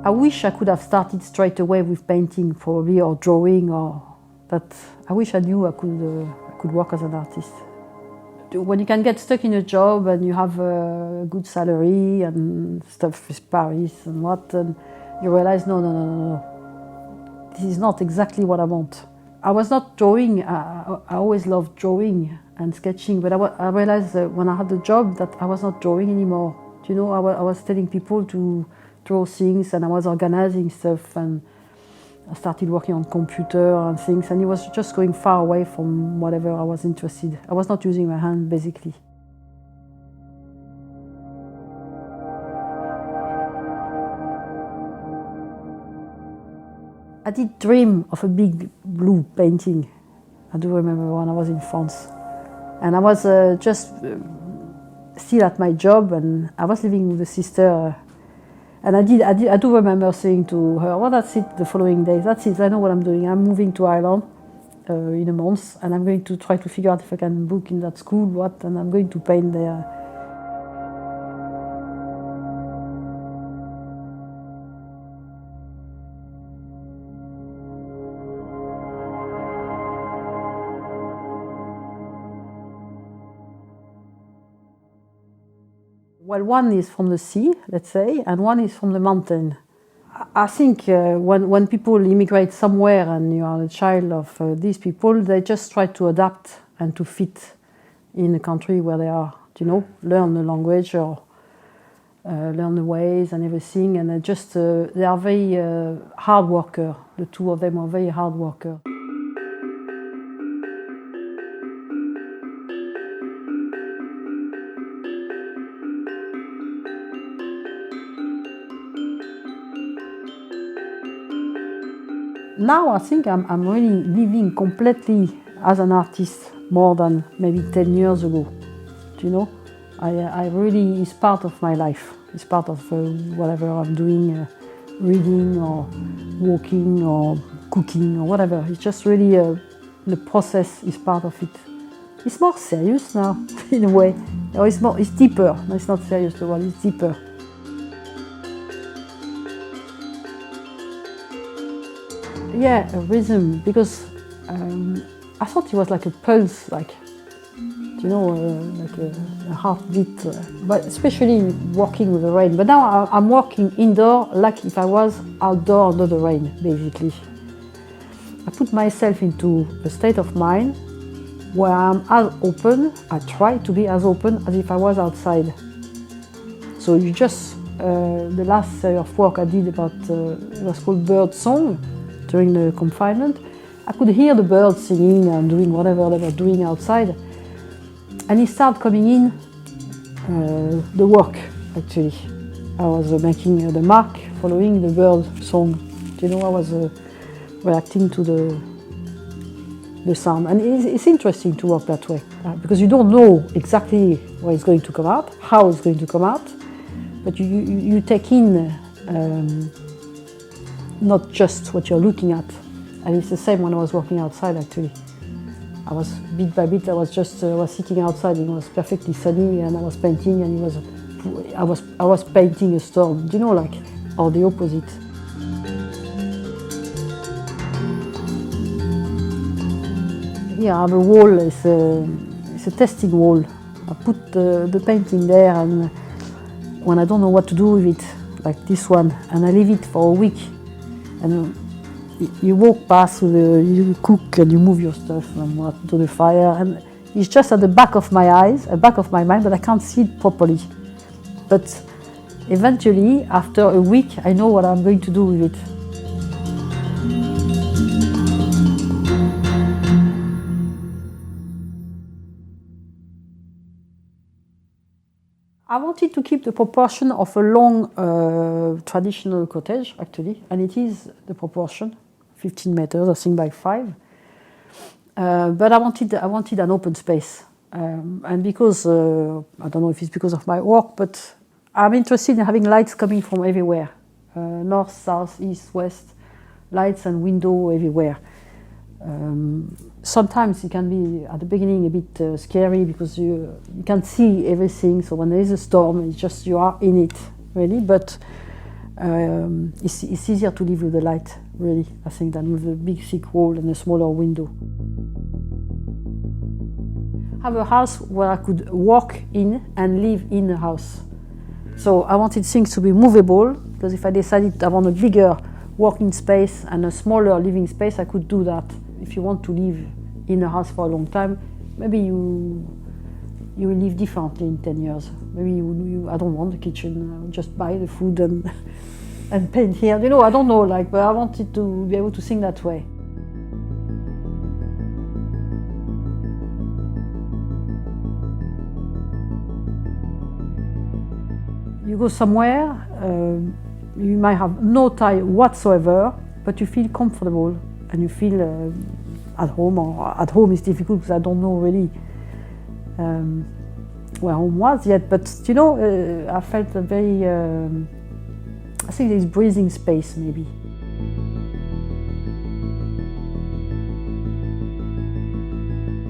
I wish I could have started straight away with painting probably, or drawing, but I wish I knew I could work as an artist. When you can get stuck in a job and you have a good salary and stuff with Paris and what, and you realize, no, this is not exactly what I want. I was not drawing, I always loved drawing and sketching, but I realized that when I had the job that I was not drawing anymore. You know, I was telling people to draw things, and I was organizing stuff, and I started working on computer and things, and it was just going far away from whatever I was interested. I was not using my hand, basically. I did dream of a big blue painting. I do remember when I was in France. And I was just still at my job, and I was living with a sister. And I do remember saying to her, well, that's it, the following day. That's it, I know what I'm doing. I'm moving to Ireland in a month, and I'm going to try to figure out if I can book in that school, and I'm going to paint there. Well, one is from the sea, let's say, and one is from the mountain. I think when people immigrate somewhere and you are a child of these people, they just try to adapt and to fit in the country where they are, you know, learn the language or learn the ways and everything. And they are very hard worker. The two of them are very hard worker. Now I think I'm really living completely as an artist more than maybe 10 years ago. Do you know? I really, it's part of my life. It's part of whatever I'm doing, reading or walking or cooking or whatever. It's just really, the process is part of it. It's more serious now, in a way. Or it's deeper. No, it's not serious, the word, it's deeper. Yeah, a rhythm, because I thought it was like a pulse, like, you know, like a heartbeat, but especially working with the rain. But now I'm working indoor like if I was outdoor under the rain, basically. I put myself into a state of mind where I'm as open, I try to be as open as if I was outside. So you just, the last series of work I did about, it was called Bird Song. During the confinement, I could hear the birds singing and doing whatever they were doing outside. And it started coming in, the work, actually. I was making the mark following the bird song. You know, I was reacting to the sound. And it's interesting to work that way, because you don't know exactly where it's going to come out, how it's going to come out, but you take in not just what you're looking at. And it's the same when I was working outside, actually. I was, bit by bit, I was sitting outside, and it was perfectly sunny, and I was painting, and I was painting a storm, you know, like, or the opposite. Here I have a wall, it's a testing wall. I put the painting there, and when I don't know what to do with it, like this one, and I leave it for a week. And you walk past, you cook and you move your stuff to the fire, and it's just at the back of my eyes, at the back of my mind, but I can't see it properly. But eventually, after a week, I know what I'm going to do with it. I wanted to keep the proportion of a long traditional cottage, actually, and it is the proportion, 15 meters, I think, by 5. But I wanted an open space, and because I don't know if it's because of my work, but I'm interested in having lights coming from everywhere, north, south, east, west, lights and window everywhere. Sometimes it can be, at the beginning, a bit scary because you can't see everything. So when there is a storm, it's just you are in it, really. But It's easier to live with the light, really, I think, than with a big thick wall and a smaller window. I have a house where I could walk in and live in a house. So I wanted things to be movable, because if I decided I want a bigger working space and a smaller living space, I could do that. If you want to live in a house for a long time, maybe you will live differently in 10 years. Maybe I don't want the kitchen, I will just buy the food and paint here. You know, I don't know, like, but I wanted to be able to think that way. You go somewhere, you might have no tie whatsoever, but you feel comfortable and you feel at home. Or at home is difficult because I don't know really where home was yet, but you know, I felt a very, I think there's breathing space maybe.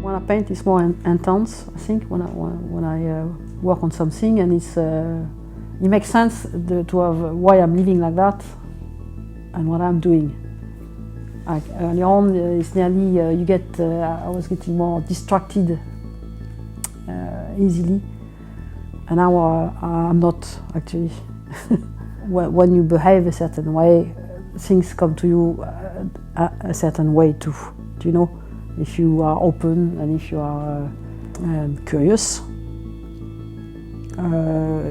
When I paint, it's more intense, I think, when I work on something, and it makes sense to have why I'm living like that and what I'm doing. Like early on, it's nearly, I was getting more distracted easily, and now I'm not actually. When you behave a certain way, things come to you a certain way too. Do you know? If you are open and if you are curious,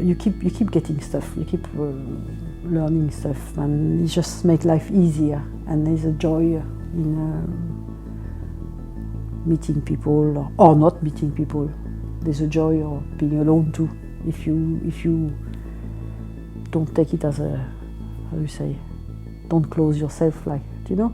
you keep getting stuff. You keep learning stuff, and it just makes life easier. And there's a joy in meeting people or not meeting people. There's a joy of being alone too. If you don't take it as a, how do you say, don't close yourself, like, do you know?